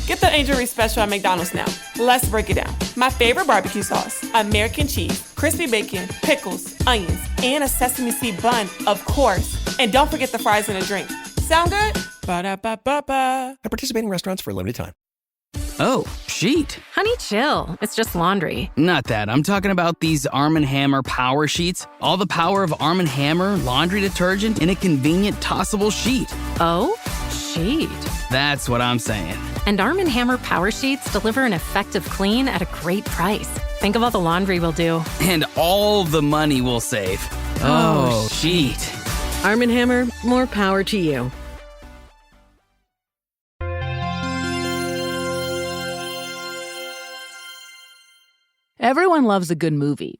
Get the Angel Reese special at McDonald's now. Let's break it down. My favorite barbecue sauce, American cheese, crispy bacon, pickles, onions, and a sesame seed bun, of course. And don't forget the fries and a drink. Sound good? Ba-da-ba-ba-ba. At participating restaurants for a limited time. Oh, sheet. Honey, chill. It's just laundry. Not that. I'm talking about these Arm & Hammer Power Sheets. All the power of Arm & Hammer laundry detergent in a convenient tossable sheet. Oh, sheet. That's what I'm saying. And Arm & Hammer Power Sheets deliver an effective clean at a great price. Think of all the laundry we'll do. And all the money we'll save. Oh, sheet. Arm & Hammer, more power to you. Everyone loves a good movie.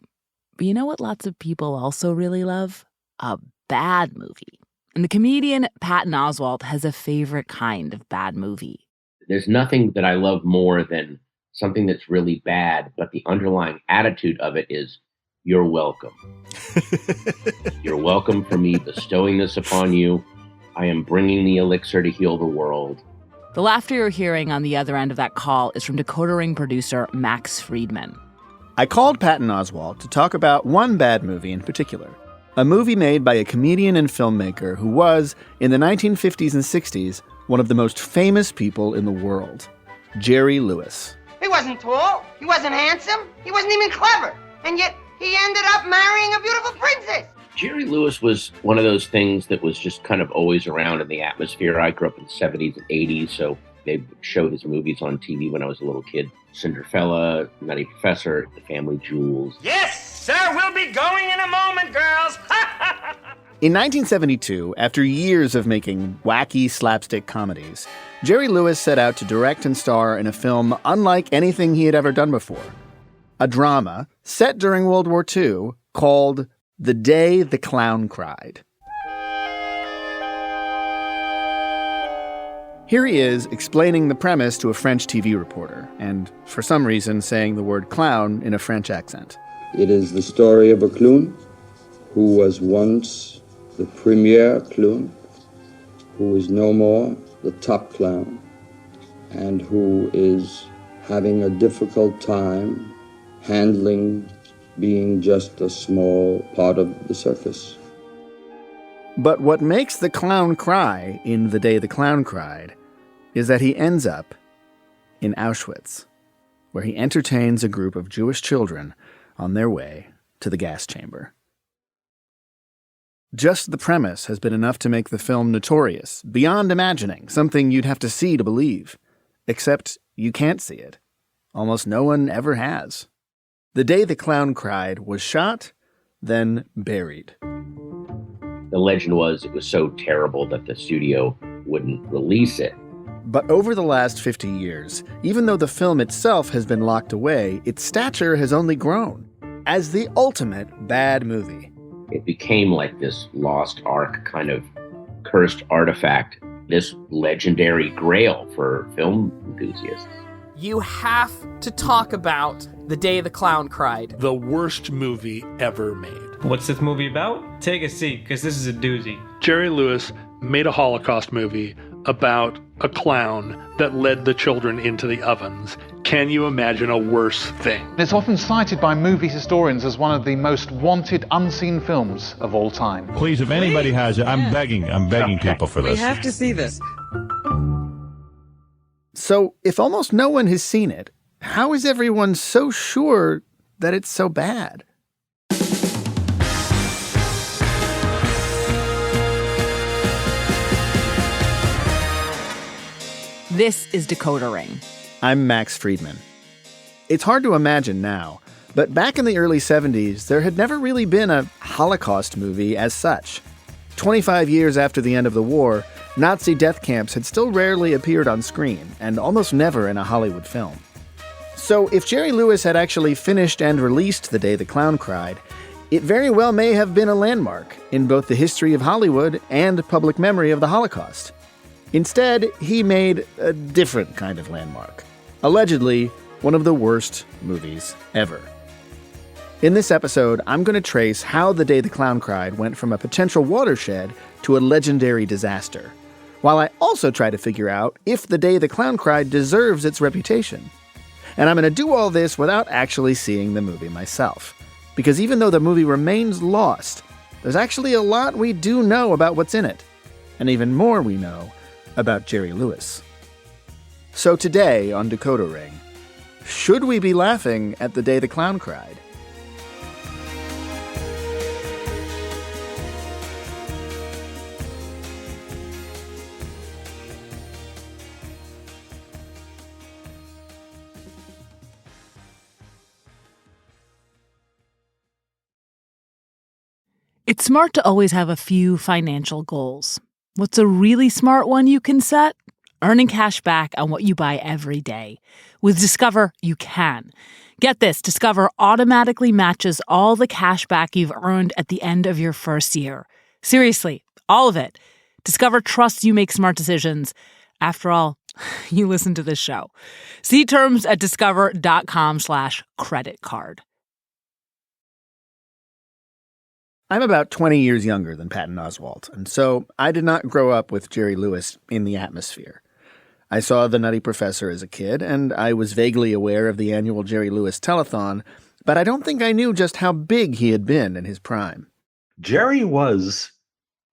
But you know what lots of people also really love? A bad movie. And the comedian Patton Oswalt has a favorite kind of bad movie. There's nothing that I love more than something that's really bad, but the underlying attitude of it is, you're welcome. You're welcome for me bestowing this upon you. I am bringing the elixir to heal the world. The laughter you're hearing on the other end of that call is from Decoder Ring producer Max Freedman. I called Patton Oswalt to talk about one bad movie in particular. A movie made by a comedian and filmmaker who was, in the 1950s and 60s, one of the most famous people in the world, Jerry Lewis. He wasn't tall, he wasn't handsome, he wasn't even clever, and yet he ended up marrying a beautiful princess. Jerry Lewis was one of those things that was just kind of always around in the atmosphere. I grew up in the 70s and 80s, so they showed his movies on TV when I was a little kid. Cinderella, Nutty Professor, The Family Jewels. Yes, sir, we'll be going in a moment, girls. In 1972, after years of making wacky slapstick comedies, Jerry Lewis set out to direct and star in a film unlike anything he had ever done before. A drama set during World War II called The Day the Clown Cried. Here he is explaining the premise to a French TV reporter, and for some reason saying the word clown in a French accent. It is the story of a clown who was once the premier clown, who is no more the top clown, and who is having a difficult time handling being just a small part of the circus. But what makes the clown cry in The Day the Clown Cried is that he ends up in Auschwitz, where he entertains a group of Jewish children on their way to the gas chamber. Just the premise has been enough to make the film notorious, beyond imagining, something you'd have to see to believe. Except you can't see it. Almost no one ever has. The Day the Clown Cried was shot, then buried. The legend was it was so terrible that the studio wouldn't release it. But over the last 50 years, even though the film itself has been locked away, its stature has only grown as the ultimate bad movie. It became like this lost ark, kind of cursed artifact, this legendary grail for film enthusiasts. You have to talk about The Day the Clown Cried. The worst movie ever made. What's this movie about? Take a seat, because this is a doozy. Jerry Lewis made a Holocaust movie about a clown that led the children into the ovens. Can you imagine a worse thing? It's often cited by movie historians as one of the most wanted unseen films of all time. Please, if anybody has it, I'm begging people for this. We have to see this. So, if almost no one has seen it, how is everyone so sure that it's so bad? This is Decoder Ring. I'm Max Freedman. It's hard to imagine now, but back in the early 70s, there had never really been a Holocaust movie as such. 25 years after the end of the war, Nazi death camps had still rarely appeared on screen, and almost never in a Hollywood film. So if Jerry Lewis had actually finished and released The Day the Clown Cried, it very well may have been a landmark in both the history of Hollywood and public memory of the Holocaust. Instead, he made a different kind of landmark. Allegedly, one of the worst movies ever. In this episode, I'm going to trace how The Day the Clown Cried went from a potential watershed to a legendary disaster. while I also try to figure out if The Day the Clown Cried deserves its reputation. And I'm going to do all this without actually seeing the movie myself. Because even though the movie remains lost, there's actually a lot we do know about what's in it. And even more we know about Jerry Lewis. So today on Decoder Ring, should we be laughing at The Day the Clown Cried? It's smart to always have a few financial goals. What's a really smart one you can set? Earning cash back on what you buy every day. With Discover, you can. Get this, Discover automatically matches all the cash back you've earned at the end of your first year. Seriously, all of it. Discover trusts you make smart decisions. After all, you listen to this show. See terms at discover.com/credit card. I'm about 20 years younger than Patton Oswalt, and so I did not grow up with Jerry Lewis in the atmosphere. I saw The Nutty Professor as a kid, and I was vaguely aware of the annual Jerry Lewis telethon, but I don't think I knew just how big he had been in his prime. Jerry was,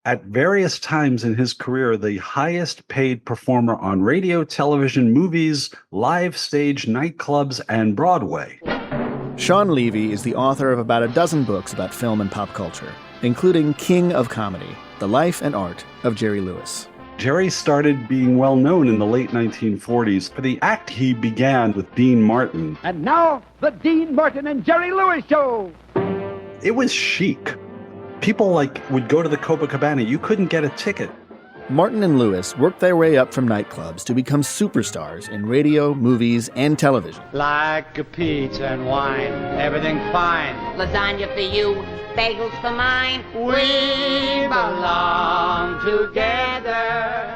at various times in his career, the highest paid performer on radio, television, movies, live stage, nightclubs, and Broadway. Sean Levy is the author of about a dozen books about film and pop culture, including King of Comedy, The Life and Art of Jerry Lewis. Jerry started being well known in the late 1940s for the act he began with Dean Martin. And now, the Dean Martin and Jerry Lewis Show. It was chic. People would go to the Copacabana. You couldn't get a ticket. Martin and Lewis worked their way up from nightclubs to become superstars in radio, movies, and television. Like a pizza and wine, everything fine. Lasagna for you, bagels for mine. We belong together.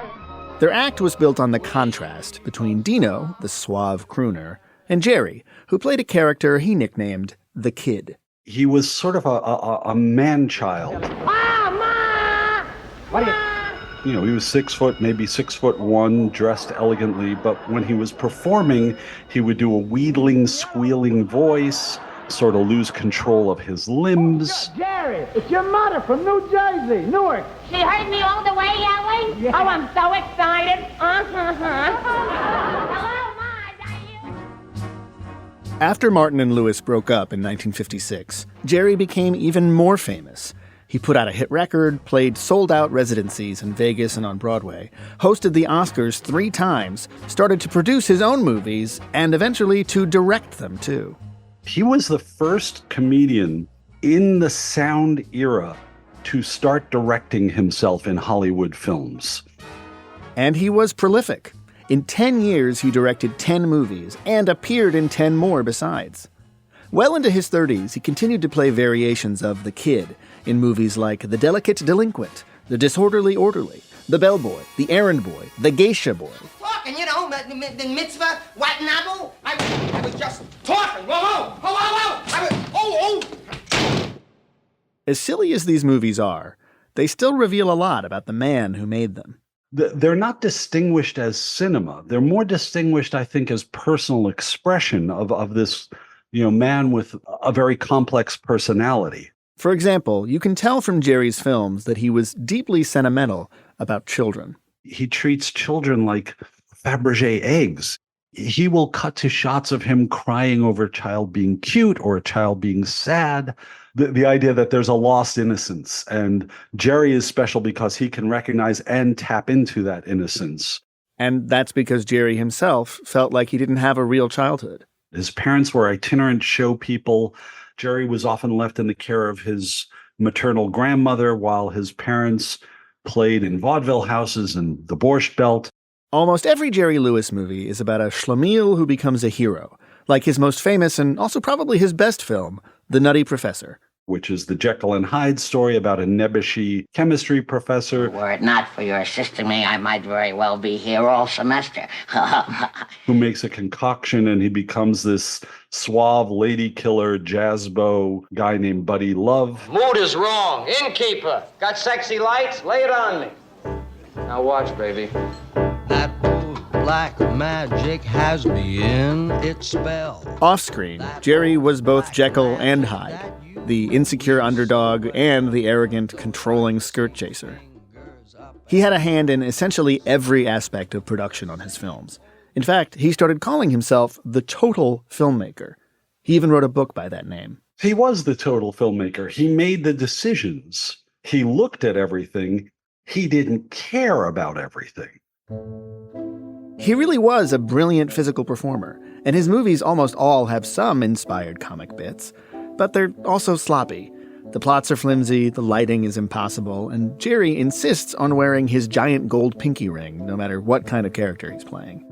Their act was built on the contrast between Dino, the suave crooner, and Jerry, who played a character he nicknamed the Kid. He was sort of a man-child. Ah, Ma! What are you... He was 6 foot, maybe 6'1", dressed elegantly, but when he was performing, he would do a wheedling, squealing voice, sort of lose control of his limbs. Jerry, it's your mother from New Jersey, Newark. She heard me all the way yelling? Yeah. Oh, I'm so excited. Hello, Ma. After Martin and Lewis broke up in 1956, Jerry became even more famous. He put out a hit record, played sold-out residencies in Vegas and on Broadway, hosted the Oscars 3 times, started to produce his own movies, and eventually to direct them, too. He was the first comedian in the sound era to start directing himself in Hollywood films. And he was prolific. In 10 years, he directed 10 movies and appeared in 10 more besides. Well into his 30s, he continued to play variations of the Kid in movies like The Delicate Delinquent, The Disorderly Orderly, The Bellboy, The Errand Boy, The Geisha Boy. Talking, the mitzvah, what nabu? I was just talking. Whoa, whoa, whoa, whoa, whoa. As silly as these movies are, they still reveal a lot about the man who made them. They're not distinguished as cinema. They're more distinguished, I think, as personal expression of this, man with a very complex personality. For example, you can tell from Jerry's films that he was deeply sentimental about children. He treats children like Fabergé eggs. He will cut to shots of him crying over a child being cute or a child being sad. The idea that there's a lost innocence. And Jerry is special because he can recognize and tap into that innocence. And that's because Jerry himself felt like he didn't have a real childhood. His parents were itinerant show people. Jerry was often left in the care of his maternal grandmother while his parents played in vaudeville houses and the Borscht Belt. Almost every Jerry Lewis movie is about a schlemiel who becomes a hero, like his most famous and also probably his best film, The Nutty Professor. Which is the Jekyll and Hyde story about a nebbishy chemistry professor. Were it not for your assisting me, I might very well be here all semester. Who makes a concoction and he becomes this suave lady killer jazzbo guy named Buddy Love. Mood is wrong. Innkeeper. Got sexy lights? Lay it on me. Now watch, baby. That black magic has me in its spell. Off-screen, Jerry was both Jekyll and Hyde, the insecure underdog and the arrogant, controlling skirt chaser. He had a hand in essentially every aspect of production on his films. In fact, he started calling himself the total filmmaker. He even wrote a book by that name. He was the total filmmaker. He made the decisions. He looked at everything. He didn't care about everything. He really was a brilliant physical performer, and his movies almost all have some inspired comic bits, but they're also sloppy. The plots are flimsy, the lighting is impossible, and Jerry insists on wearing his giant gold pinky ring no matter what kind of character he's playing.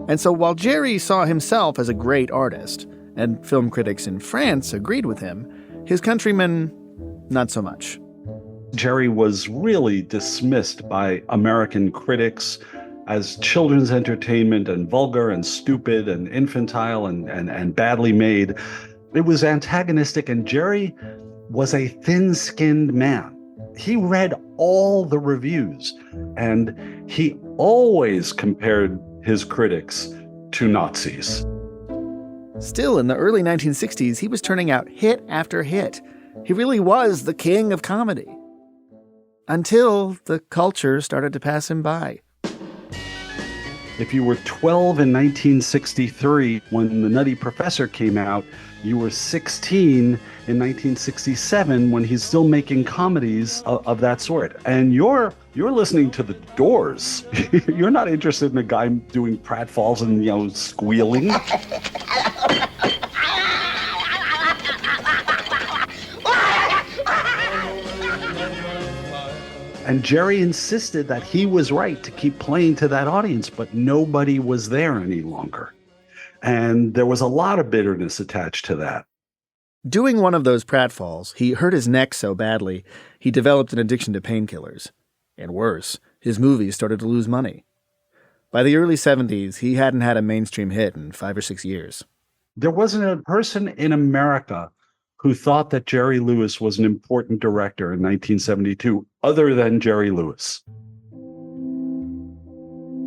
And so while Jerry saw himself as a great artist, and film critics in France agreed with him, his countrymen, not so much. Jerry was really dismissed by American critics as children's entertainment and vulgar and stupid and infantile and badly made. It was antagonistic, and Jerry was a thin-skinned man. He read all the reviews, and he always compared his critics to Nazis. Still, in the early 1960s, he was turning out hit after hit. He really was the king of comedy. Until the culture started to pass him by. If you were 12 in 1963 when The Nutty Professor came out, you were 16 in 1967 when he's still making comedies of that sort. And you're listening to The Doors. You're not interested in a guy doing pratfalls and, squealing. And Jerry insisted that he was right to keep playing to that audience, but nobody was there any longer. And there was a lot of bitterness attached to that. Doing one of those pratfalls, he hurt his neck so badly, he developed an addiction to painkillers. And worse, his movies started to lose money. By the early 70s, he hadn't had a mainstream hit in 5 or 6 years. There wasn't a person in America who thought that Jerry Lewis was an important director in 1972, other than Jerry Lewis.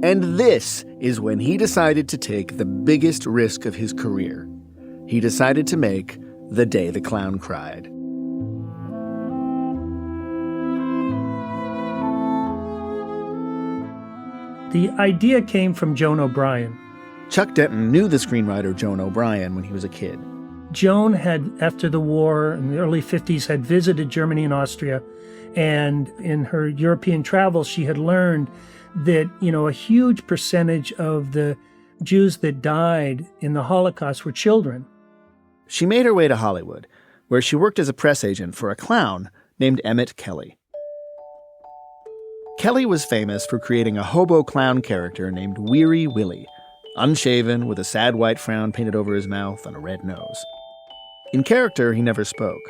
And this is when he decided to take the biggest risk of his career. He decided to make The Day the Clown Cried. The idea came from Joan O'Brien. Chuck Denton knew the screenwriter Joan O'Brien when he was a kid. Joan had, after the war in the early 50s, had visited Germany and Austria, and in her European travels, she had learned that, a huge percentage of the Jews that died in the Holocaust were children. She made her way to Hollywood, where she worked as a press agent for a clown named Emmett Kelly. Kelly was famous for creating a hobo clown character named Weary Willie, unshaven with a sad white frown painted over his mouth and a red nose. In character, he never spoke,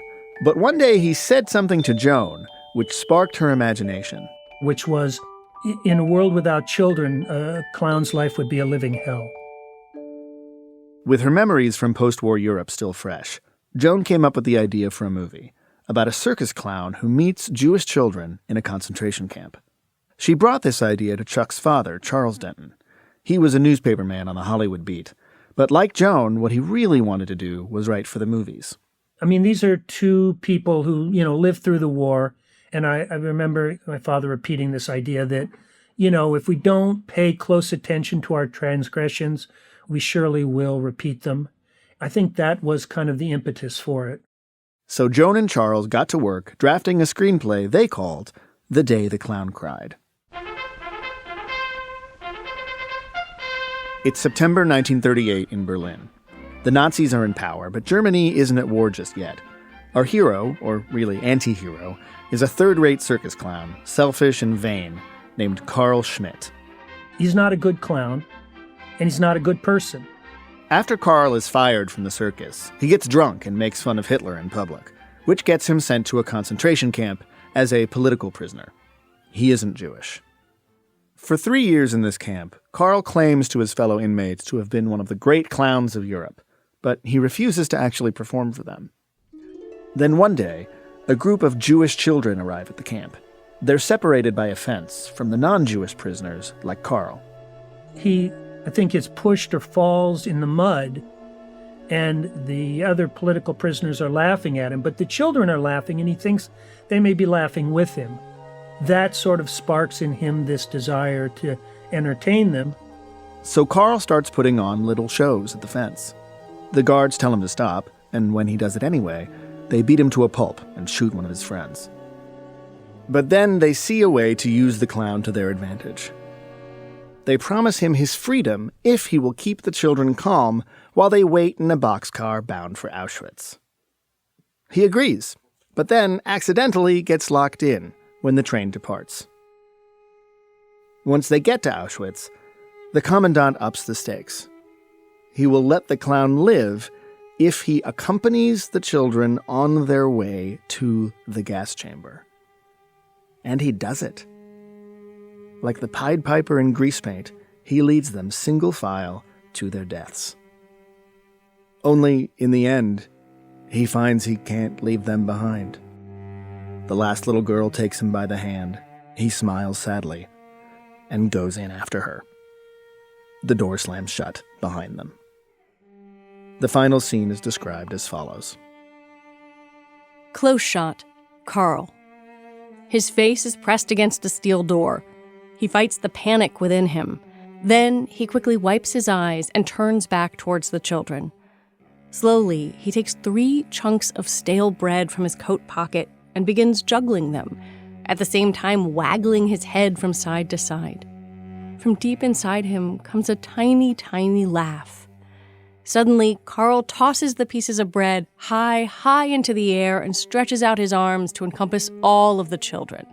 but one day he said something to Joan, which sparked her imagination. Which was, in a world without children, a clown's life would be a living hell. With her memories from post-war Europe still fresh, Joan came up with the idea for a movie about a circus clown who meets Jewish children in a concentration camp. She brought this idea to Chuck's father, Charles Denton. He was a newspaperman on the Hollywood beat, but like Joan, what he really wanted to do was write for the movies. I mean, these are two people who, lived through the war, and I remember my father repeating this idea that, if we don't pay close attention to our transgressions, we surely will repeat them. I think that was kind of the impetus for it. So Joan and Charles got to work drafting a screenplay they called The Day the Clown Cried. It's September 1938 in Berlin. The Nazis are in power, but Germany isn't at war just yet. Our hero, or really anti-hero, is a third-rate circus clown, selfish and vain, named Carl Schmidt. He's not a good clown, and he's not a good person. After Carl is fired from the circus, he gets drunk and makes fun of Hitler in public, which gets him sent to a concentration camp as a political prisoner. He isn't Jewish. For 3 years in this camp, Carl claims to his fellow inmates to have been one of the great clowns of Europe, but he refuses to actually perform for them. Then one day, a group of Jewish children arrive at the camp. They're separated by a fence from the non-Jewish prisoners like Carl. He, I think, gets pushed or falls in the mud, and the other political prisoners are laughing at him, but the children are laughing, and he thinks they may be laughing with him. That sort of sparks in him this desire to entertain them. So Carl starts putting on little shows at the fence. The guards tell him to stop, and when he does it anyway, they beat him to a pulp and shoot one of his friends. But then they see a way to use the clown to their advantage. They promise him his freedom if he will keep the children calm while they wait in a boxcar bound for Auschwitz. He agrees, but then accidentally gets locked in when the train departs. Once they get to Auschwitz, the commandant ups the stakes. He will let the clown live if he accompanies the children on their way to the gas chamber. And he does it. Like the Pied Piper in grease paint, he leads them single file to their deaths. Only, in the end, he finds he can't leave them behind. The last little girl takes him by the hand. He smiles sadly and goes in after her. The door slams shut behind them. The final scene is described as follows. Close shot, Carl. His face is pressed against a steel door. He fights the panic within him. Then he quickly wipes his eyes and turns back towards the children. Slowly, he takes 3 chunks of stale bread from his coat pocket and begins juggling them, at the same time waggling his head from side to side. From deep inside him comes a tiny, tiny laugh. Suddenly, Carl tosses the pieces of bread high, high into the air and stretches out his arms to encompass all of the children.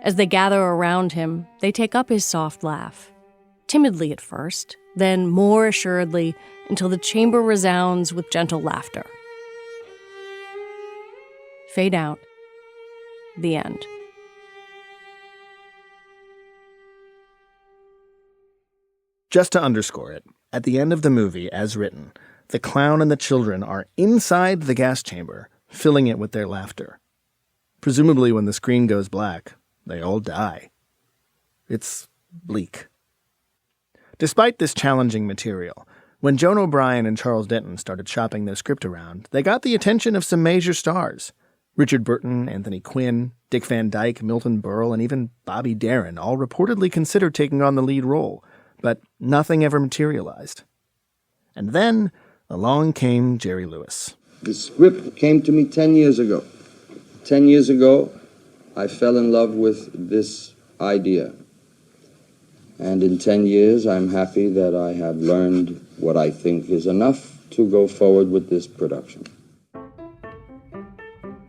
As they gather around him, they take up his soft laugh. Timidly at first, then more assuredly, until the chamber resounds with gentle laughter. Fade out. The end. Just to underscore it, at the end of the movie, as written, the clown and the children are inside the gas chamber, filling it with their laughter. Presumably when the screen goes black, they all die. It's bleak. Despite this challenging material, when Joan O'Brien and Charles Denton started shopping their script around, they got the attention of some major stars. Richard Burton, Anthony Quinn, Dick Van Dyke, Milton Berle, and even Bobby Darin all reportedly considered taking on the lead role, but nothing ever materialized. And then along came Jerry Lewis. The script came to me 10 years ago. 10 years ago, I fell in love with this idea. And in 10 years, I'm happy that I have learned what I think is enough to go forward with this production.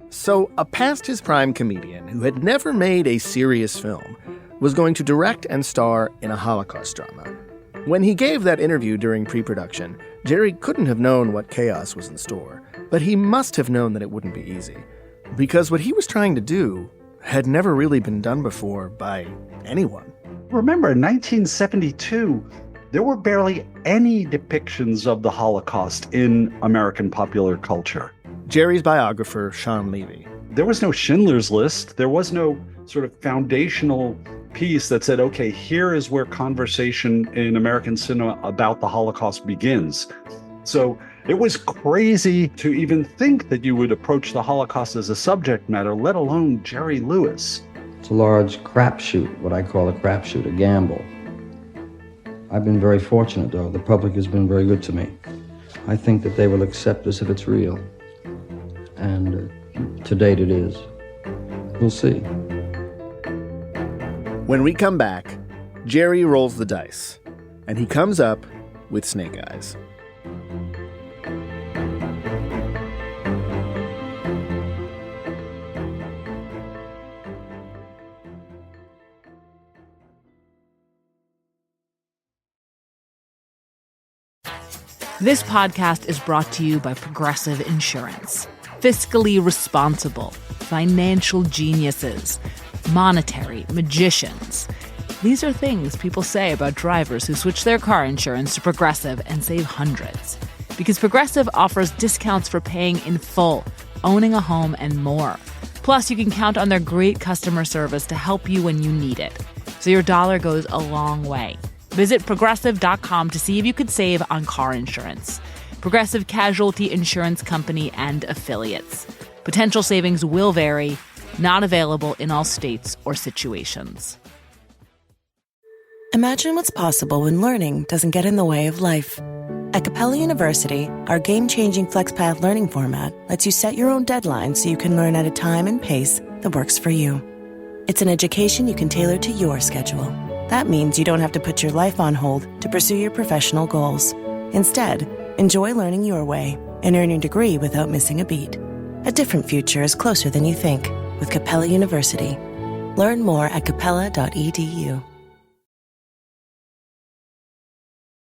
So, a past-his-prime comedian who had never made a serious film was going to direct and star in a Holocaust drama. When he gave that interview during pre-production, Jerry couldn't have known what chaos was in store, but he must have known that it wouldn't be easy, because what he was trying to do had never really been done before by anyone. Remember, in 1972, there were barely any depictions of the Holocaust in American popular culture. Jerry's biographer, Sean Levy. There was no Schindler's List. There was no sort of foundational piece that said, okay, here is where conversation in American cinema about the Holocaust begins. So it was crazy to even think that you would approach the Holocaust as a subject matter, let alone Jerry Lewis. It's a large crapshoot, what I call a crapshoot, a gamble. I've been very fortunate, though. The public has been very good to me. I think that they will accept this if it's real. And to date it is. We'll see. When we come back, Jerry rolls the dice, and he comes up with Snake Eyes. This podcast is brought to you by Progressive Insurance. Fiscally responsible, financial geniuses, monetary magicians. These are things people say about drivers who switch their car insurance to Progressive and save hundreds. Because Progressive offers discounts for paying in full, owning a home, and more. Plus, you can count on their great customer service to help you when you need it. So your dollar goes a long way. Visit Progressive.com to see if you could save on car insurance. Progressive Casualty Insurance Company and Affiliates. Potential savings will vary. Not available in all states or situations. Imagine what's possible when learning doesn't get in the way of life. At Capella University, our game-changing FlexPath learning format lets you set your own deadlines so you can learn at a time and pace that works for you. It's an education you can tailor to your schedule. That means you don't have to put your life on hold to pursue your professional goals. Instead, enjoy learning your way and earn your degree without missing a beat. A different future is closer than you think with Capella University. Learn more at capella.edu.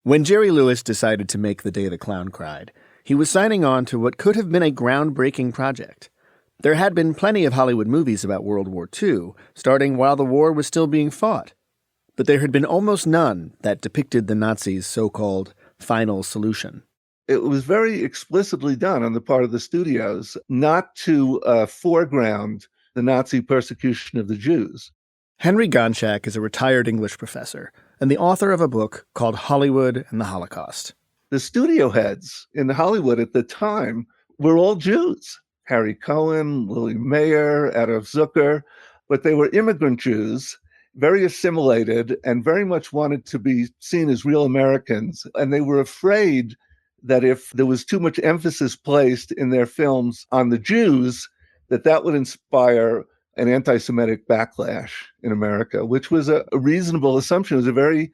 When Jerry Lewis decided to make The Day the Clown Cried, he was signing on to what could have been a groundbreaking project. There had been plenty of Hollywood movies about World War II, starting while the war was still being fought. But there had been almost none that depicted the Nazis' so-called final solution. It was very explicitly done on the part of the studios not to foreground the Nazi persecution of the Jews. Henry Gonchak is a retired English professor and the author of a book called Hollywood and the Holocaust. The studio heads in Hollywood at the time were all Jews. Harry Cohen, Lily Mayer, Adolf Zucker, but they were immigrant Jews, very assimilated and very much wanted to be seen as real Americans. And they were afraid that if there was too much emphasis placed in their films on the Jews, that would inspire an anti-Semitic backlash in America, which was a reasonable assumption. It was a very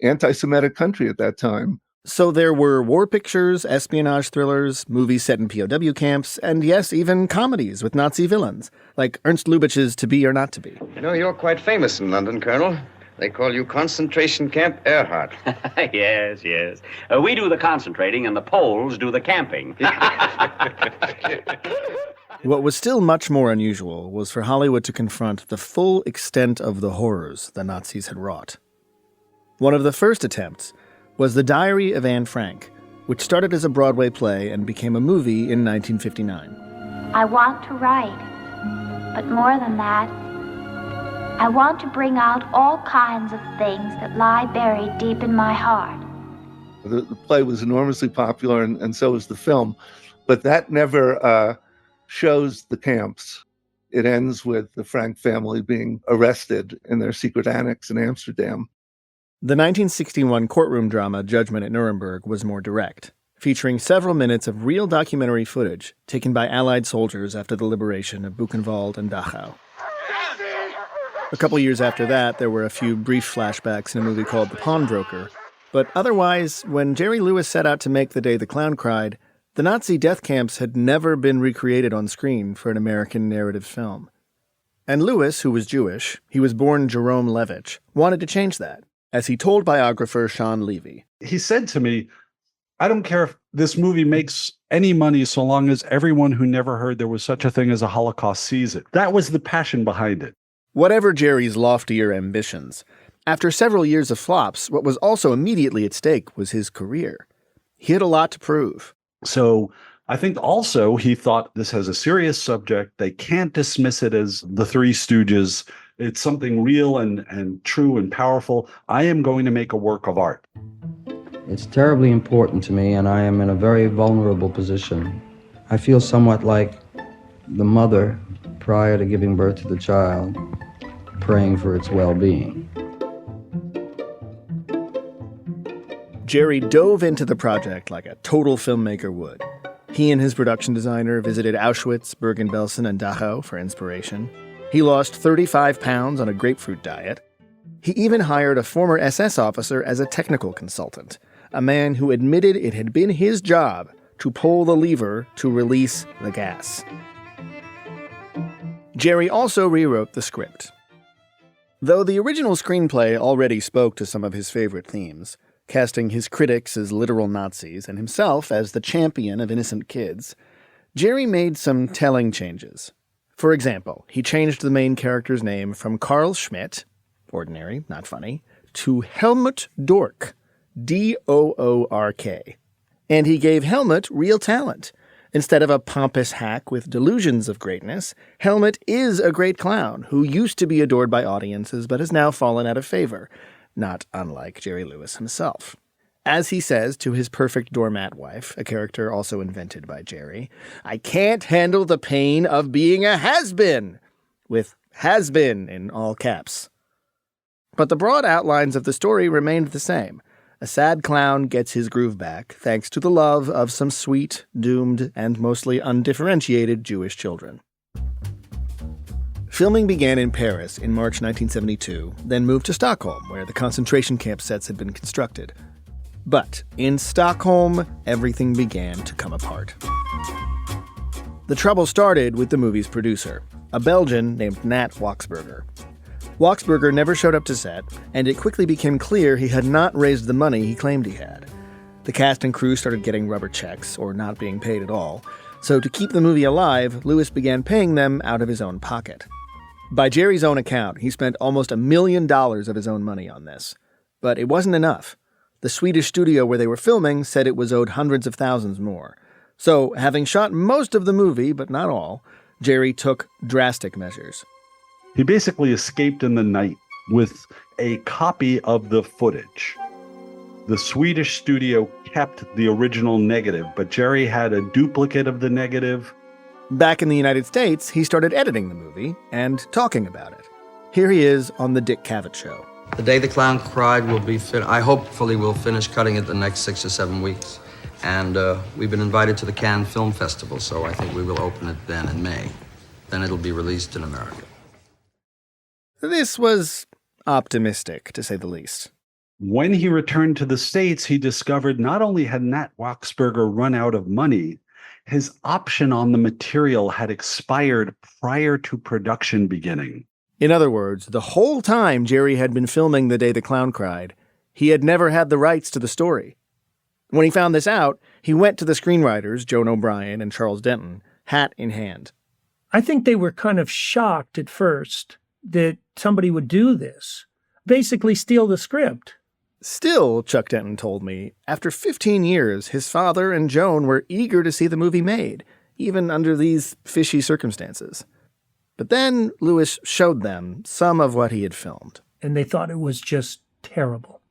anti-Semitic country at that time. So there were war pictures, espionage thrillers, movies set in POW camps, and yes, even comedies with Nazi villains, like Ernst Lubitsch's To Be or Not to Be. You know, you're quite famous in London, Colonel. They call you Concentration Camp Earhart. Yes, yes. We do the concentrating and the Poles do the camping. What was still much more unusual was for Hollywood to confront the full extent of the horrors the Nazis had wrought. One of the first attempts was The Diary of Anne Frank, which started as a Broadway play and became a movie in 1959. I want to write, but more than that, I want to bring out all kinds of things that lie buried deep in my heart. The play was enormously popular, and so was the film, but that never shows the camps. It ends with the Frank family being arrested in their secret annex in Amsterdam. The 1961 courtroom drama Judgment at Nuremberg was more direct, featuring several minutes of real documentary footage taken by Allied soldiers after the liberation of Buchenwald and Dachau. A couple years after that, there were a few brief flashbacks in a movie called The Pawnbroker, but otherwise, when Jerry Lewis set out to make The Day the Clown Cried, the Nazi death camps had never been recreated on screen for an American narrative film. And Lewis, who was Jewish, he was born Jerome Levitch, wanted to change that, as he told biographer Sean Levy. He said to me, I don't care if this movie makes any money so long as everyone who never heard there was such a thing as a Holocaust sees it. That was the passion behind it. Whatever Jerry's loftier ambitions, after several years of flops, what was also immediately at stake was his career. He had a lot to prove. So I think also he thought this has a serious subject. They can't dismiss it as the Three Stooges. It's something real and true and powerful. I am going to make a work of art. It's terribly important to me, and I am in a very vulnerable position. I feel somewhat like the mother prior to giving birth to the child, praying for its well-being. Jerry dove into the project like a total filmmaker would. He and his production designer visited Auschwitz, Bergen-Belsen, and Dachau for inspiration. He lost 35 pounds on a grapefruit diet. He even hired a former SS officer as a technical consultant, a man who admitted it had been his job to pull the lever to release the gas. Jerry also rewrote the script. Though the original screenplay already spoke to some of his favorite themes, casting his critics as literal Nazis and himself as the champion of innocent kids, Jerry made some telling changes. For example, he changed the main character's name from Carl Schmidt, ordinary, not funny, to Helmut Dork, D-O-O-R-K. And he gave Helmut real talent, Instead of a pompous hack with delusions of greatness, Helmut is a great clown who used to be adored by audiences but has now fallen out of favor, not unlike Jerry Lewis himself. As he says to his perfect doormat wife, a character also invented by Jerry, "I can't handle the pain of being a has-been," with has-been in all caps. But the broad outlines of the story remained the same. A sad clown gets his groove back thanks to the love of some sweet, doomed, and mostly undifferentiated Jewish children. Filming began in Paris in March 1972, then moved to Stockholm, where the concentration camp sets had been constructed. But in Stockholm, everything began to come apart. The trouble started with the movie's producer, a Belgian named Nat Waxberger. Waxberger never showed up to set, and it quickly became clear he had not raised the money he claimed he had. The cast and crew started getting rubber checks, or not being paid at all, so to keep the movie alive, Lewis began paying them out of his own pocket. By Jerry's own account, he spent almost $1 million of his own money on this. But it wasn't enough. The Swedish studio where they were filming said it was owed hundreds of thousands more. So, having shot most of the movie, but not all, Jerry took drastic measures. He basically escaped in the night with a copy of the footage. The Swedish studio kept the original negative, but Jerry had a duplicate of the negative. Back in the United States, he started editing the movie and talking about it. Here he is on The Dick Cavett Show. The Day the Clown Cried will be I hopefully will finish cutting it the next 6 or 7 weeks. And we've been invited to the Cannes Film Festival, so I think we will open it then in May. Then it'll be released in America. This was optimistic, to say the least. When he returned to the States, he discovered not only had Nat Waxberger run out of money, his option on the material had expired prior to production beginning. In other words, the whole time Jerry had been filming The Day the Clown Cried, he had never had the rights to the story. When he found this out, he went to the screenwriters, Joan O'Brien and Charles Denton, hat in hand. I think they were kind of shocked at first that somebody would do this, basically steal the script. Still, Chuck Denton told me, after 15 years, his father and Joan were eager to see the movie made, even under these fishy circumstances. But then Lewis showed them some of what he had filmed. And they thought it was just terrible.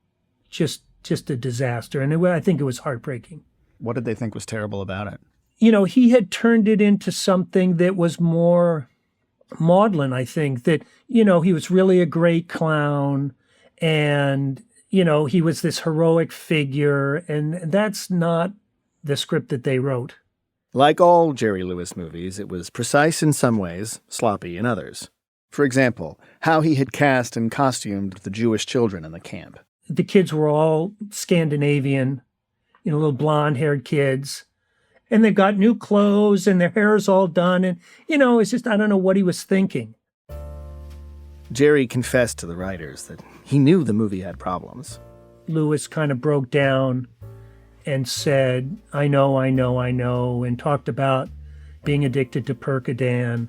Just a disaster. And I think it was heartbreaking. What did they think was terrible about it? You know, he had turned it into something that was more maudlin, I think. That, you know, he was really a great clown. And, you know, he was this heroic figure. And that's not the script that they wrote. Like all Jerry Lewis movies, it was precise in some ways, sloppy in others. For example, how he had cast and costumed the Jewish children in the camp. The kids were all Scandinavian, you know, little blonde-haired kids. And they've got new clothes and their hair's all done. And, you know, it's just, I don't know what he was thinking. Jerry confessed to the writers that he knew the movie had problems. Lewis kind of broke down and said, I know, and talked about being addicted to Percodan.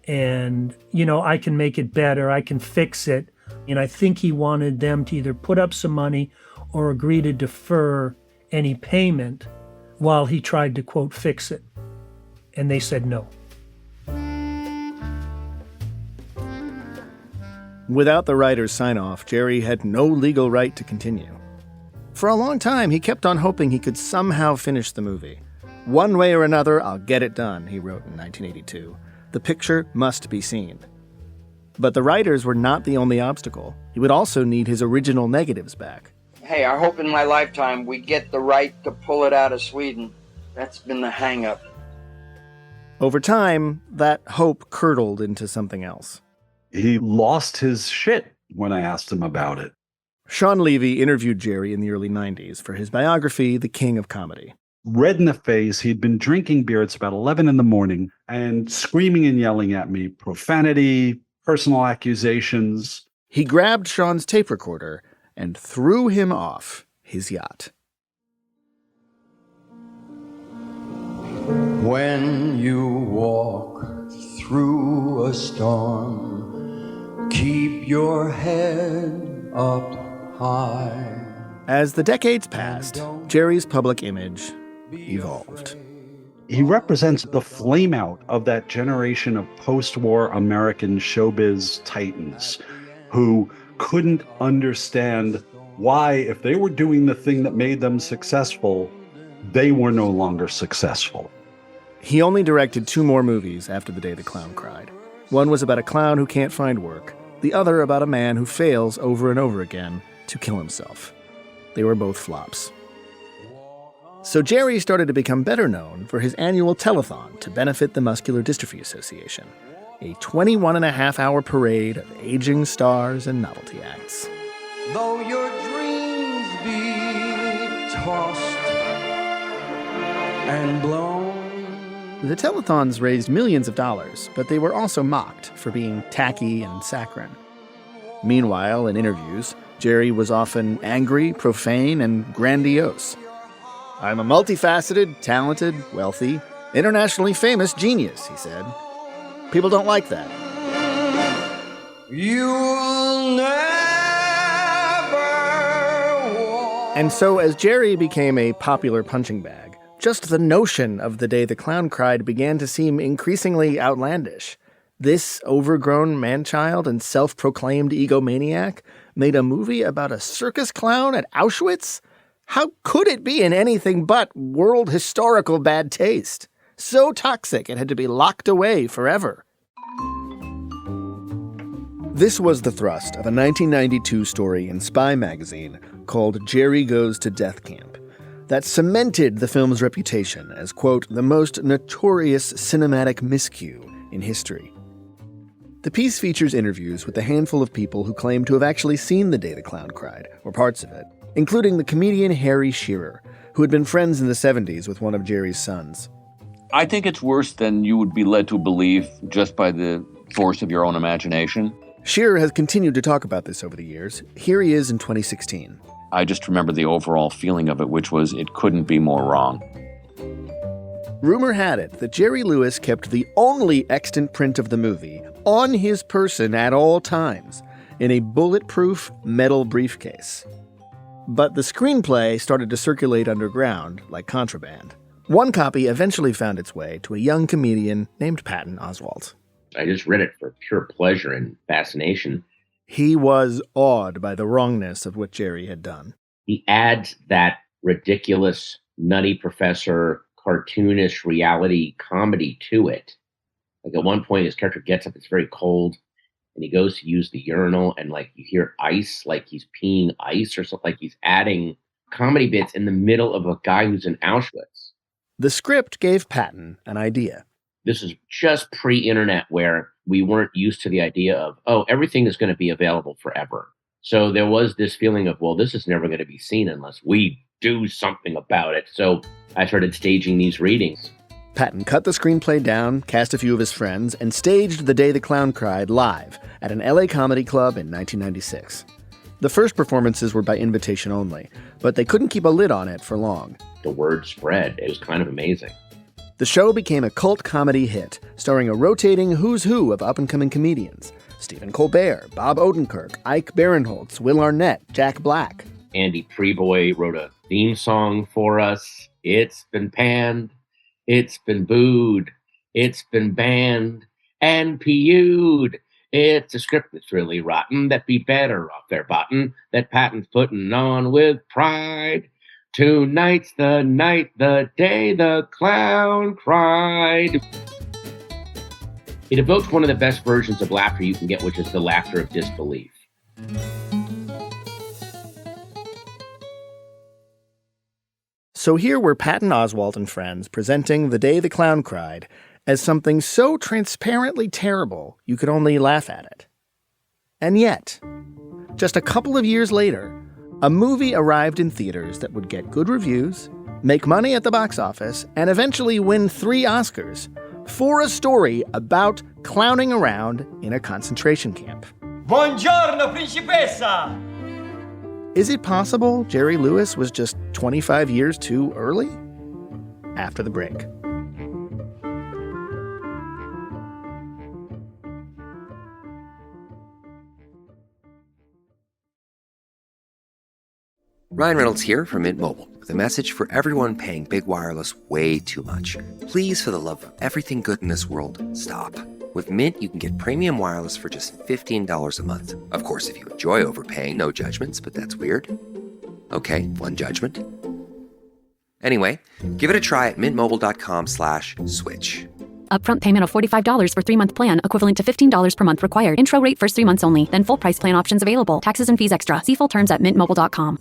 And, you know, I can make it better. I can fix it. And I think he wanted them to either put up some money or agree to defer any payment while he tried to, quote, fix it. And they said no. Without the writer's sign-off, Jerry had no legal right to continue. For a long time, he kept on hoping he could somehow finish the movie. One way or another, I'll get it done, he wrote in 1982. The picture must be seen. But the writers were not the only obstacle. He would also need his original negatives back. Hey, I hope in my lifetime we get the right to pull it out of Sweden. That's been the hang-up. Over time, that hope curdled into something else. He lost his shit when I asked him about it. Sean Levy interviewed Jerry in the early 90s for his biography, The King of Comedy. Red in the face, he'd been drinking beer. It's about 11 in the morning and screaming and yelling at me, profanity, personal accusations. He grabbed Sean's tape recorder and threw him off his yacht. When you walk through a storm, keep your head up high. As the decades passed, Jerry's public image evolved. He represents the flameout of that generation of post-war American showbiz titans who couldn't understand why, if they were doing the thing that made them successful, they were no longer successful. He only directed 2 more movies after The Day the Clown Cried. One was about a clown who can't find work, the other about a man who fails over and over again to kill himself. They were both flops. So Jerry started to become better known for his annual telethon to benefit the Muscular Dystrophy Association, a 21-and-a-half-hour parade of aging stars and novelty acts. Though your dreams be tossed and blown. The telethons raised millions of dollars, but they were also mocked for being tacky and saccharine. Meanwhile, in interviews, Jerry was often angry, profane, and grandiose. "I'm a multifaceted, talented, wealthy, internationally famous genius," he said. People don't like that. You'll never walk. And so as Jerry became a popular punching bag, just the notion of The Day the Clown Cried began to seem increasingly outlandish. This overgrown man-child and self-proclaimed egomaniac made a movie about a circus clown at Auschwitz? How could it be in anything but world historical bad taste? So toxic it had to be locked away forever. This was the thrust of a 1992 story in Spy magazine called Jerry Goes to Death Camp that cemented the film's reputation as, quote, the most notorious cinematic miscue in history. The piece features interviews with a handful of people who claim to have actually seen The Day the Clown Cried, or parts of it, including the comedian Harry Shearer, who had been friends in the 70s with one of Jerry's sons. I think it's worse than you would be led to believe just by the force of your own imagination. Shearer has continued to talk about this over the years. Here he is in 2016. I just remember the overall feeling of it, which was it couldn't be more wrong. Rumor had it that Jerry Lewis kept the only extant print of the movie on his person at all times in a bulletproof metal briefcase. But the screenplay started to circulate underground like contraband. One copy eventually found its way to a young comedian named Patton Oswalt. I just read it for pure pleasure and fascination. He was awed by the wrongness of what Jerry had done. He adds that ridiculous Nutty Professor cartoonish reality comedy to it. Like at one point his character gets up, it's very cold, and he goes to use the urinal, and like you hear ice, like he's peeing ice or something, like he's adding comedy bits in the middle of a guy who's in Auschwitz. The script gave Patton an idea. This is just pre-internet where we weren't used to the idea of, oh, everything is going to be available forever. So there was this feeling of, well, this is never going to be seen unless we do something about it. So I started staging these readings. Patton cut the screenplay down, cast a few of his friends, and staged The Day the Clown Cried live at an LA comedy club in 1996. The first performances were by invitation only, but they couldn't keep a lid on it for long. The word spread. It was kind of amazing. The show became a cult comedy hit, starring a rotating who's who of up-and-coming comedians. Stephen Colbert, Bob Odenkirk, Ike Barinholtz, Will Arnett, Jack Black. Andy Preboy wrote a theme song for us. It's been panned. It's been booed. It's been banned and PU'd. It's a script that's really rotten. That'd be better off their button. That Patton's putting on with pride. Tonight's the night, the day the clown cried. It evokes one of the best versions of laughter you can get, which is the laughter of disbelief. So here were Patton Oswalt and friends presenting The Day the Clown Cried as something so transparently terrible you could only laugh at it. And yet, just a couple of years later, a movie arrived in theaters that would get good reviews, make money at the box office, and eventually win 3 Oscars for a story about clowning around in a concentration camp. Buongiorno, principessa! Is it possible Jerry Lewis was just 25 years too early? After the break. Ryan Reynolds here from Mint Mobile with a message for everyone paying big wireless way too much. Please, for the love of everything good in this world, stop. With Mint, you can get premium wireless for just $15 a month. Of course, if you enjoy overpaying, no judgments, but that's weird. Okay, one judgment. Anyway, give it a try at mintmobile.com/switch. Upfront payment of $45 for 3-month plan, equivalent to $15 per month required. Intro rate first 3 months only, then full price plan options available. Taxes and fees extra. See full terms at mintmobile.com.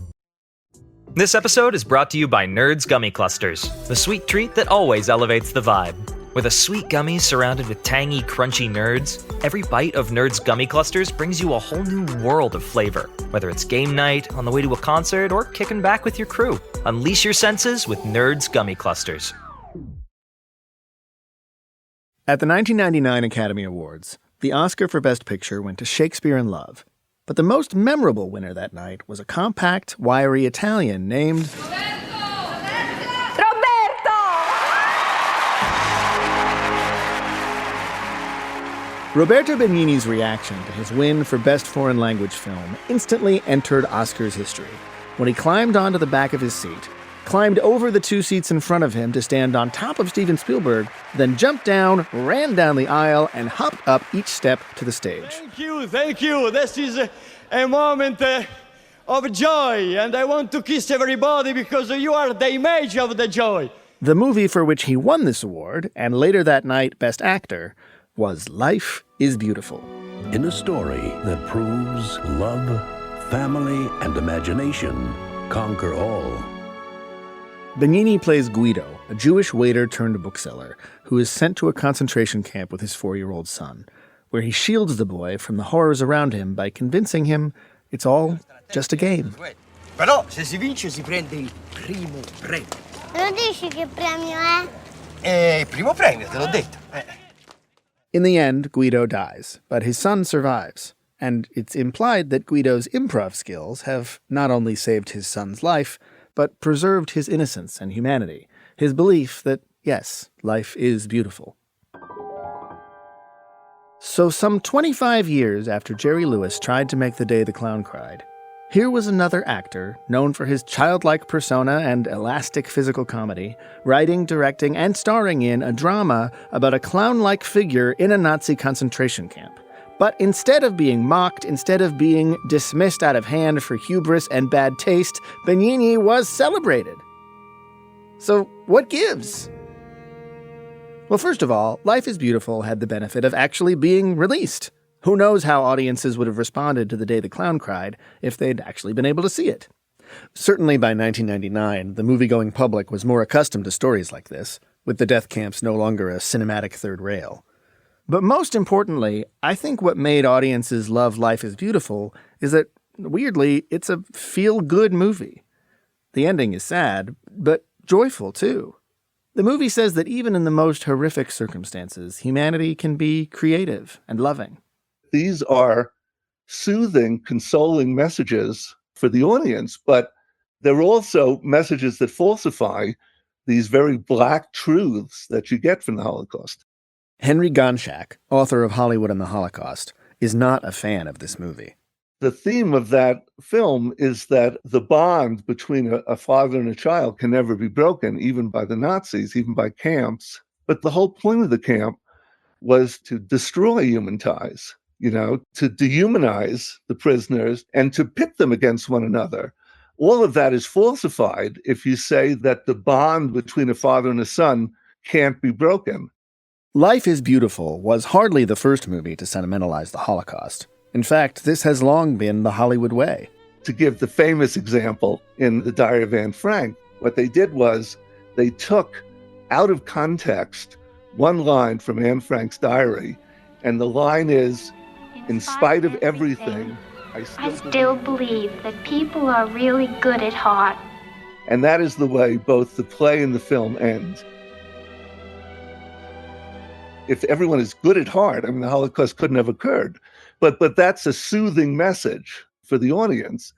This episode is brought to you by Nerds Gummy Clusters, the sweet treat that always elevates the vibe. With a sweet gummy surrounded with tangy, crunchy nerds, every bite of Nerds Gummy Clusters brings you a whole new world of flavor. Whether it's game night, on the way to a concert, or kicking back with your crew, unleash your senses with Nerds Gummy Clusters. At the 1999 Academy Awards, the Oscar for Best Picture went to Shakespeare in Love. But the most memorable winner that night was a compact, wiry Italian named Roberto Benigni's reaction to his win for Best Foreign Language Film instantly entered Oscars history when he climbed onto the back of his seat, climbed over the 2 seats in front of him to stand on top of Steven Spielberg, then jumped down, ran down the aisle, and hopped up each step to the stage. Thank you. This is a moment of joy, and I want to kiss everybody because you are the image of the joy. The movie for which he won this award, and later that night Best Actor, was Life is Beautiful. In a story that proves love, family, and imagination conquer all. Benigni plays Guido, a Jewish waiter turned bookseller who is sent to a concentration camp with his 4-year-old son, where he shields the boy from the horrors around him by convincing him it's all just a game. Però se si vince si prende il primo premio. Non dici che premio è? Il primo premio, te l'ho detto. In the end, Guido dies, but his son survives, and it's implied that Guido's improv skills have not only saved his son's life, but preserved his innocence and humanity, his belief that, yes, life is beautiful. So some 25 years after Jerry Lewis tried to make The Day the Clown Cried, here was another actor known for his childlike persona and elastic physical comedy, writing, directing, and starring in a drama about a clown-like figure in a Nazi concentration camp. But instead of being mocked, instead of being dismissed out of hand for hubris and bad taste, Benigni was celebrated. So what gives? Well, first of all, Life is Beautiful had the benefit of actually being released. Who knows how audiences would have responded to The Day the Clown Cried if they'd actually been able to see it. Certainly by 1999, the movie-going public was more accustomed to stories like this, with the death camps no longer a cinematic third rail. But most importantly, I think what made audiences love Life is Beautiful is that, weirdly, it's a feel-good movie. The ending is sad, but joyful too. The movie says that even in the most horrific circumstances, humanity can be creative and loving. These are soothing, consoling messages for the audience, but they're also messages that falsify these very black truths that you get from the Holocaust. Henry Gonchak, author of Hollywood and the Holocaust, is not a fan of this movie. The theme of that film is that the bond between a father and a child can never be broken, even by the Nazis, even by camps. But the whole point of the camp was to destroy human ties, to dehumanize the prisoners and to pit them against one another. All of that is falsified if you say that the bond between a father and a son can't be broken. Life is Beautiful was hardly the first movie to sentimentalize the Holocaust. In fact, this has long been the Hollywood way. To give the famous example in The Diary of Anne Frank, what they did was they took out of context one line from Anne Frank's diary, and the line is, "In spite of everything, I still believe that people are really good at heart." And that is the way both the play and the film end. If everyone is good at heart, the Holocaust couldn't have occurred. But that's a soothing message for the audience.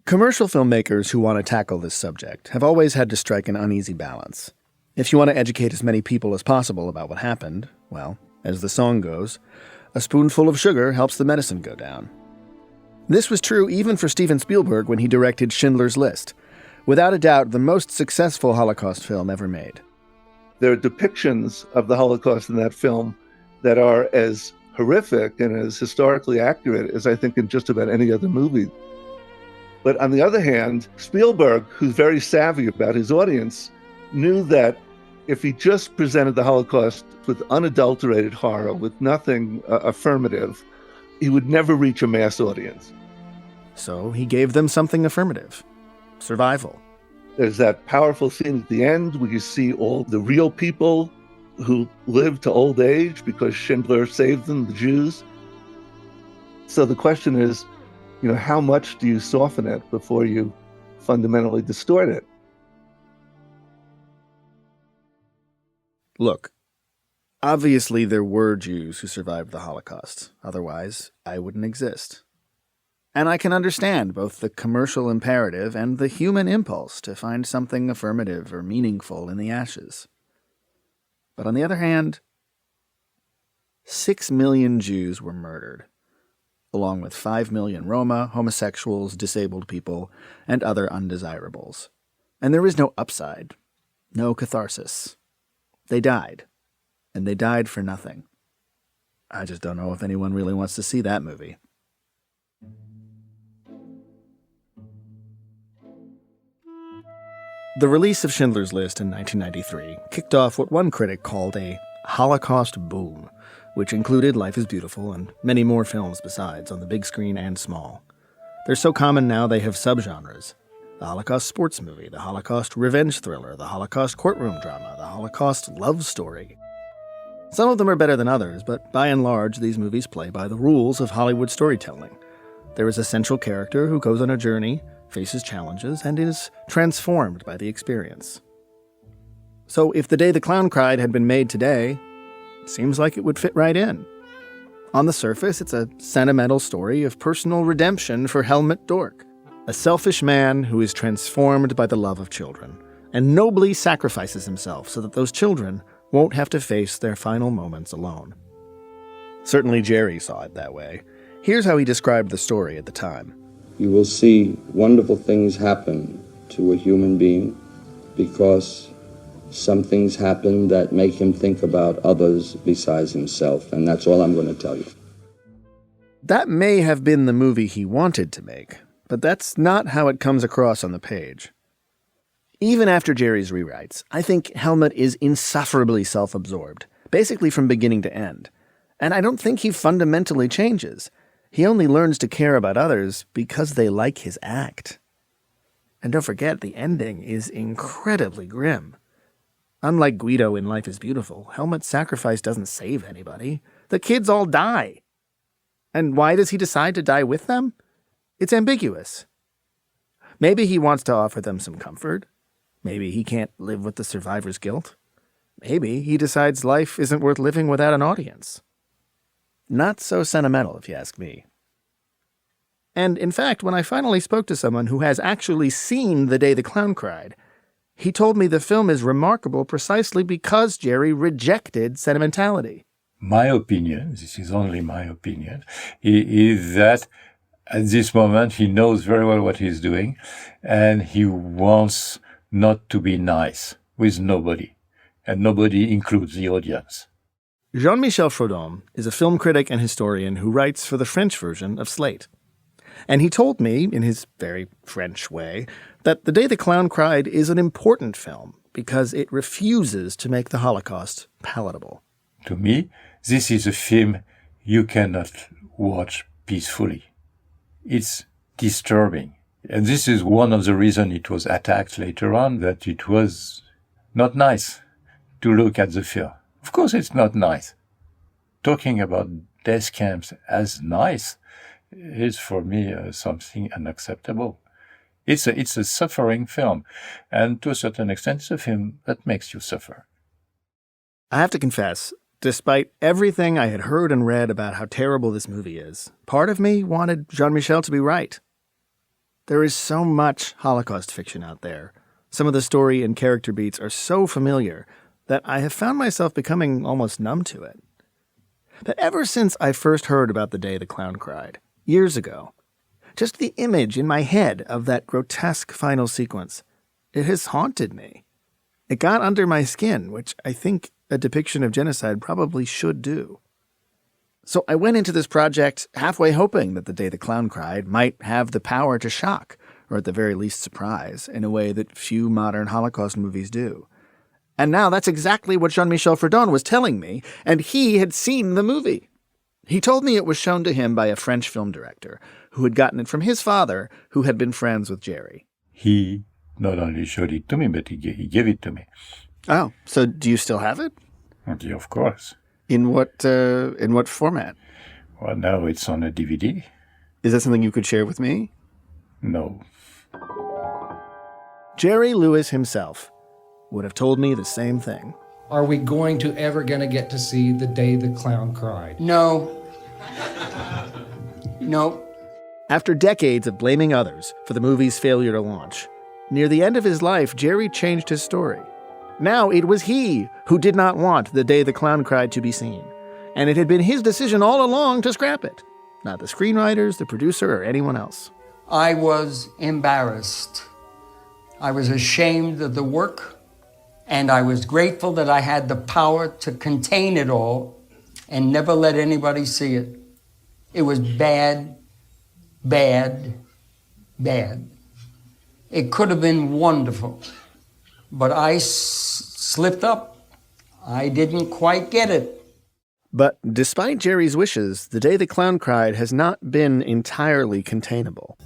Commercial filmmakers who want to tackle this subject have always had to strike an uneasy balance. If you want to educate as many people as possible about what happened, well, as the song goes, a spoonful of sugar helps the medicine go down. This was true even for Steven Spielberg when he directed Schindler's List. Without a doubt, the most successful Holocaust film ever made. There are depictions of the Holocaust in that film that are as horrific and as historically accurate as I think in just about any other movie. But on the other hand, Spielberg, who's very savvy about his audience, knew that if he just presented the Holocaust with unadulterated horror, with nothing affirmative, he would never reach a mass audience. So he gave them something affirmative. Survival. There's that powerful scene at the end where you see all the real people who lived to old age because Schindler saved them, the Jews. So the question is, how much do you soften it before you fundamentally distort it? Look, obviously there were Jews who survived the Holocaust. Otherwise, I wouldn't exist. And I can understand both the commercial imperative and the human impulse to find something affirmative or meaningful in the ashes. But on the other hand, 6 million Jews were murdered, along with 5 million Roma, homosexuals, disabled people, and other undesirables. And there is no upside, no catharsis. They died, and they died for nothing. I just don't know if anyone really wants to see that movie. The release of Schindler's List in 1993 kicked off what one critic called a Holocaust boom, which included Life is Beautiful and many more films besides, on the big screen and small. They're so common now they have subgenres. The Holocaust sports movie, the Holocaust revenge thriller, the Holocaust courtroom drama, the Holocaust love story. Some of them are better than others, but by and large, these movies play by the rules of Hollywood storytelling. There is a central character who goes on a journey, faces challenges, and is transformed by the experience. So if The Day the Clown Cried had been made today, it seems like it would fit right in. On the surface, it's a sentimental story of personal redemption for Helmut Dork, a selfish man who is transformed by the love of children, and nobly sacrifices himself so that those children won't have to face their final moments alone. Certainly Jerry saw it that way. Here's how he described the story at the time. You will see wonderful things happen to a human being because some things happen that make him think about others besides himself, and that's all I'm going to tell you. That may have been the movie he wanted to make, but that's not how it comes across on the page. Even after Jerry's rewrites, I think Helmut is insufferably self-absorbed, basically from beginning to end. And I don't think he fundamentally changes. He only learns to care about others because they like his act. And don't forget, the ending is incredibly grim. Unlike Guido in Life is Beautiful, Helmut's sacrifice doesn't save anybody. The kids all die. And why does he decide to die with them? It's ambiguous. Maybe he wants to offer them some comfort. Maybe he can't live with the survivor's guilt. Maybe he decides life isn't worth living without an audience. Not so sentimental, if you ask me. And in fact, when I finally spoke to someone who has actually seen The Day the Clown Cried, he told me the film is remarkable precisely because Jerry rejected sentimentality. My opinion, this is only my opinion, is that at this moment he knows very well what he's doing, and he wants not to be nice with nobody, and nobody includes the audience. Jean-Michel Frodon is a film critic and historian who writes for the French version of Slate. And he told me, in his very French way, that The Day the Clown Cried is an important film because it refuses to make the Holocaust palatable. To me, this is a film you cannot watch peacefully. It's disturbing. And this is one of the reasons it was attacked later on, that it was not nice to look at the film. Of course it's not nice. Talking about death camps as nice is for me something unacceptable. It's a suffering film, and to a certain extent it's a film that makes you suffer. I have to confess, despite everything I had heard and read about how terrible this movie is, part of me wanted Jean-Michel to be right. There is so much Holocaust fiction out there. Some of the story and character beats are so familiar that I have found myself becoming almost numb to it. But ever since I first heard about The Day the Clown Cried, years ago, Just the image in my head of that grotesque final sequence. It has haunted me. It got under my skin, which I think a depiction of genocide probably should do. So I went into this project halfway hoping that The Day the Clown Cried might have the power to shock, or at the very least surprise, in a way that few modern Holocaust movies do. And now that's exactly what Jean-Michel Fredon was telling me, and he had seen the movie. He told me it was shown to him by a French film director who had gotten it from his father, who had been friends with Jerry. He not only showed it to me, but he gave it to me. Oh, so do you still have it? Yeah, of course. In what format? Well, now it's on a DVD. Is that something you could share with me? No. Jerry Lewis himself would have told me the same thing. Are we going to ever get to see The Day the Clown Cried? No. No. After decades of blaming others for the movie's failure to launch, near the end of his life, Jerry changed his story. Now it was he who did not want The Day the Clown Cried to be seen, and it had been his decision all along to scrap it, not the screenwriters, the producer, or anyone else. I was embarrassed. I was ashamed of the work, and I was grateful that I had the power to contain it all and never let anybody see it. It was bad, bad, bad. It could have been wonderful, but I slipped up. I didn't quite get it. But despite Jerry's wishes, The Day the Clown Cried has not been entirely containable.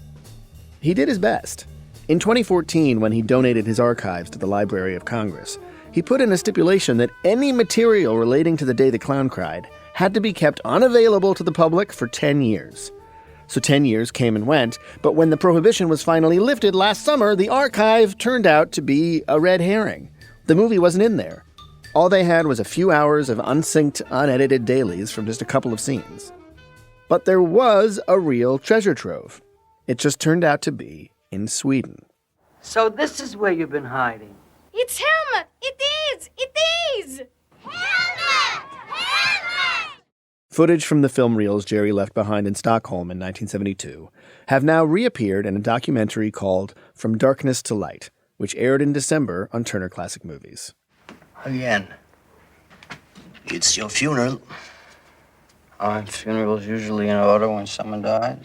He did his best. In 2014, when he donated his archives to the Library of Congress, he put in a stipulation that any material relating to The Day the Clown Cried had to be kept unavailable to the public for 10 years. So 10 years came and went, but when the prohibition was finally lifted last summer, the archive turned out to be a red herring. The movie wasn't in there. All they had was a few hours of unsynced, unedited dailies from just a couple of scenes. But there was a real treasure trove. It just turned out to be in Sweden. So this is where you've been hiding. It's Helmut! It is! It is! Helmut! Helmut! Footage from the film reels Jerry left behind in Stockholm in 1972 have now reappeared in a documentary called From Darkness to Light, which aired in December on Turner Classic Movies. Again. It's your funeral. Aren't funerals usually in order when someone dies?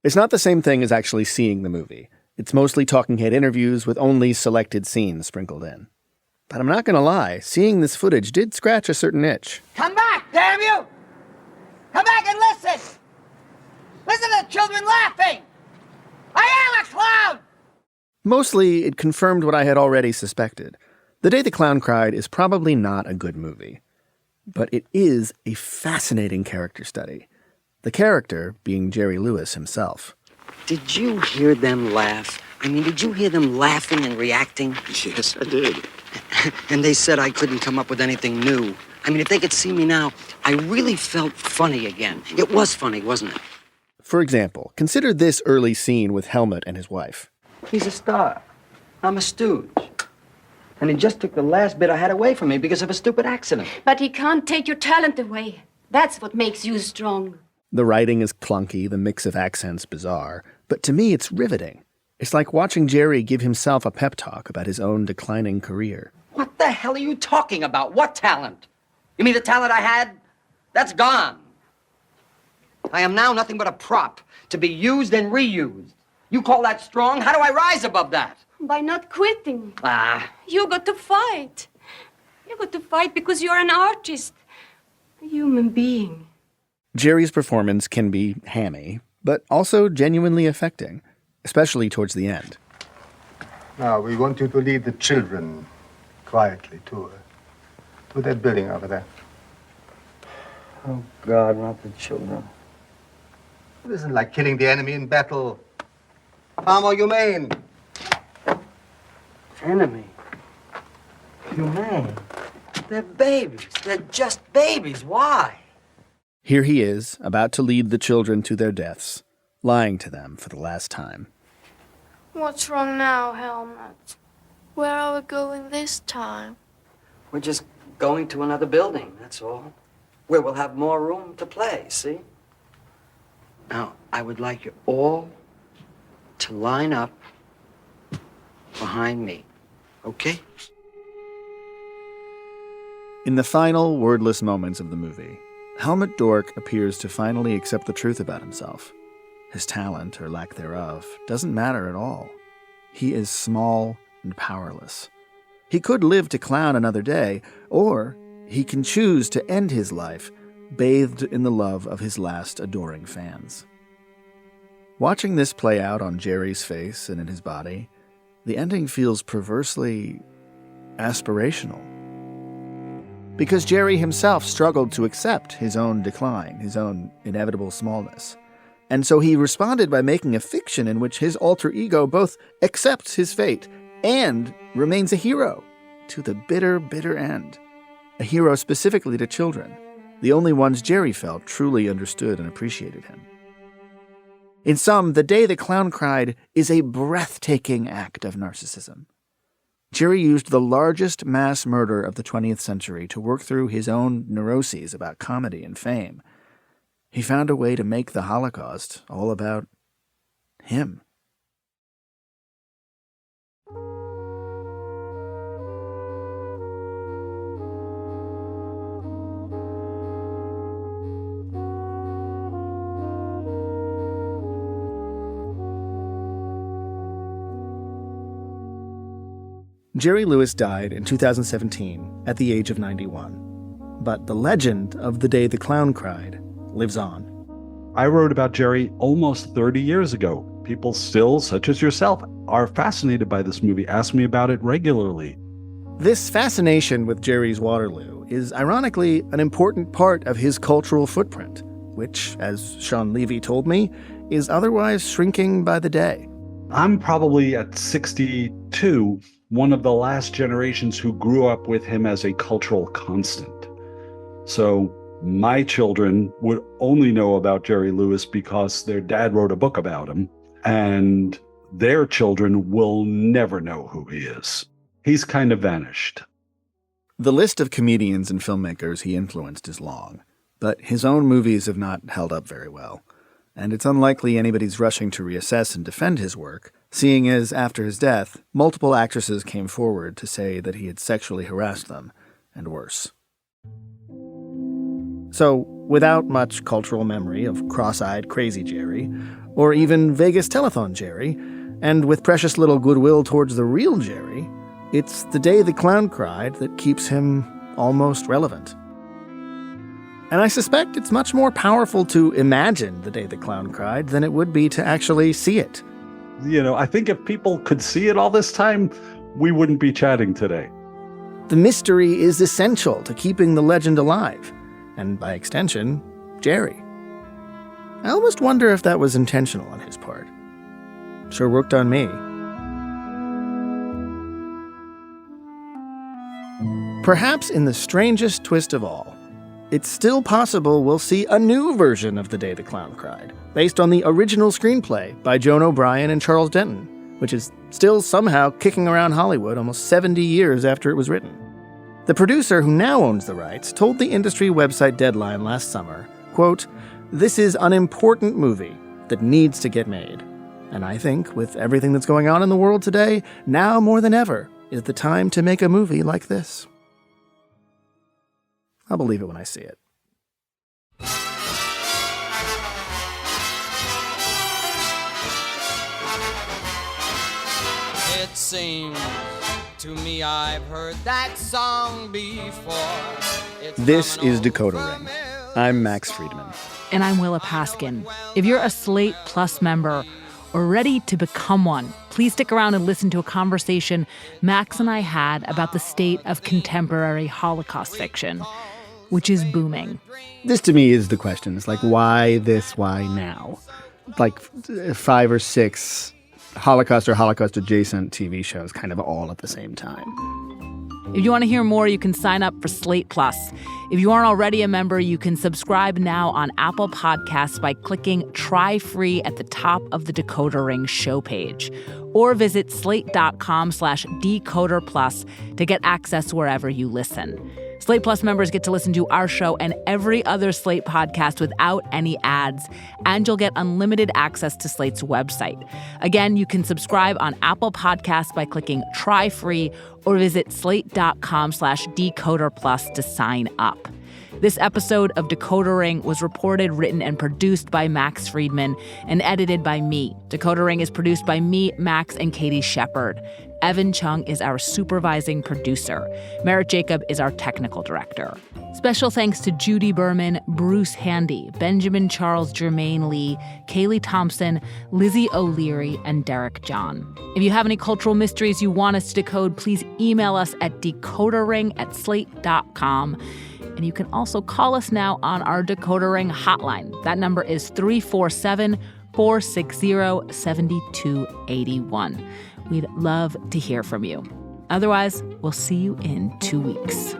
It's not the same thing as actually seeing the movie. It's mostly talking head interviews with only selected scenes sprinkled in. But I'm not going to lie, seeing this footage did scratch a certain itch. Come back, damn you! Come back and listen! Listen to the children laughing! I am a clown! Mostly, it confirmed what I had already suspected. The Day the Clown Cried is probably not a good movie. But it is a fascinating character study. The character being Jerry Lewis himself. Did you hear them laugh? I mean, did you hear them laughing and reacting? Yes, I did. And they said I couldn't come up with anything new. I mean, if they could see me now, I really felt funny again. It was funny, wasn't it? For example, consider this early scene with Helmut and his wife. He's a star. I'm a stooge. And he just took the last bit I had away from me because of a stupid accident. But he can't take your talent away. That's what makes you strong. The writing is clunky, the mix of accents bizarre, but to me it's riveting. It's like watching Jerry give himself a pep talk about his own declining career. What the hell are you talking about? What talent? You mean the talent I had? That's gone. I am now nothing but a prop to be used and reused. You call that strong? How do I rise above that? By not quitting. Ah. You got to fight. You got to fight because you're an artist, a human being. Jerry's performance can be hammy, but also genuinely affecting, especially towards the end. Now, we want you to lead the children quietly to that building over there. Oh, God, not the children. It isn't like killing the enemy in battle. Far more humane. Enemy? Humane? They're babies. They're just babies. Why? Here he is, about to lead the children to their deaths, lying to them for the last time. What's wrong now, Helmut? Where are we going this time? We're just going to another building, that's all. Where we'll have more room to play, see? Now, I would like you all to line up behind me, okay? In the final wordless moments of the movie, Helmut Dork appears to finally accept the truth about himself. His talent, or lack thereof, doesn't matter at all. He is small and powerless. He could live to clown another day, or he can choose to end his life bathed in the love of his last adoring fans. Watching this play out on Jerry's face and in his body, the ending feels perversely aspirational. Because Jerry himself struggled to accept his own decline, his own inevitable smallness. And so he responded by making a fiction in which his alter ego both accepts his fate and remains a hero to the bitter, bitter end. A hero specifically to children, the only ones Jerry felt truly understood and appreciated him. In sum, The Day the Clown Cried is a breathtaking act of narcissism. Jerry used the largest mass murder of the 20th century to work through his own neuroses about comedy and fame. He found a way to make the Holocaust all about him. Jerry Lewis died in 2017 at the age of 91. But the legend of The Day the Clown Cried lives on. I wrote about Jerry almost 30 years ago. People still, such as yourself, are fascinated by this movie, ask me about it regularly. This fascination with Jerry's Waterloo is ironically an important part of his cultural footprint, which, as Sean Levy told me, is otherwise shrinking by the day. I'm probably at 62, one of the last generations who grew up with him as a cultural constant. So my children would only know about Jerry Lewis because their dad wrote a book about him, and their children will never know who he is. He's kind of vanished. The list of comedians and filmmakers he influenced is long, but his own movies have not held up very well. And it's unlikely anybody's rushing to reassess and defend his work, seeing as, after his death, multiple actresses came forward to say that he had sexually harassed them, and worse. So, without much cultural memory of cross-eyed crazy Jerry, or even Vegas telethon Jerry, and with precious little goodwill towards the real Jerry, it's The Day the Clown Cried that keeps him almost relevant. And I suspect it's much more powerful to imagine The Day the Clown Cried than it would be to actually see it. You know, I think if people could see it all this time, we wouldn't be chatting today. The mystery is essential to keeping the legend alive, and by extension, Jerry. I almost wonder if that was intentional on his part. Sure worked on me. Perhaps in the strangest twist of all, it's still possible we'll see a new version of The Day the Clown Cried, based on the original screenplay by Joan O'Brien and Charles Denton, which is still somehow kicking around Hollywood almost 70 years after it was written. The producer, who now owns the rights, told the industry website Deadline last summer, quote, "This is an important movie that needs to get made. And I think, with everything that's going on in the world today, now more than ever is the time to make a movie like this." I'll believe it when I see it. It seems to me I've heard that song before. This is Decoder Ring. I'm Max Freedman. And I'm Willa Paskin. If you're a Slate Plus member or ready to become one, please stick around and listen to a conversation Max and I had about the state of contemporary Holocaust fiction, which is booming. This to me is the question. It's like, why this, why now? Like 5 or 6 Holocaust or Holocaust-adjacent TV shows kind of all at the same time. If you want to hear more, you can sign up for Slate Plus. If you aren't already a member, you can subscribe now on Apple Podcasts by clicking Try Free at the top of the Decoder Ring show page. Or visit slate.com/decoderplus to get access wherever you listen. Slate Plus members get to listen to our show and every other Slate podcast without any ads, and you'll get unlimited access to Slate's website. Again, you can subscribe on Apple Podcasts by clicking Try Free or visit slate.com/Decoder Plus to sign up. This episode of Decoder Ring was reported, written, and produced by Max Freedman and edited by me. Decoder Ring is produced by me, Max, and Katie Shepard. Evan Chung is our supervising producer. Merritt Jacob is our technical director. Special thanks to Judy Berman, Bruce Handy, Benjamin Charles Jermaine Lee, Kaylee Thompson, Lizzie O'Leary, and Derek John. If you have any cultural mysteries you want us to decode, please email us at decoderring@slate.com. And you can also call us now on our Decoder Ring hotline. That number is 347-460-7281. We'd love to hear from you. Otherwise, we'll see you in 2 weeks.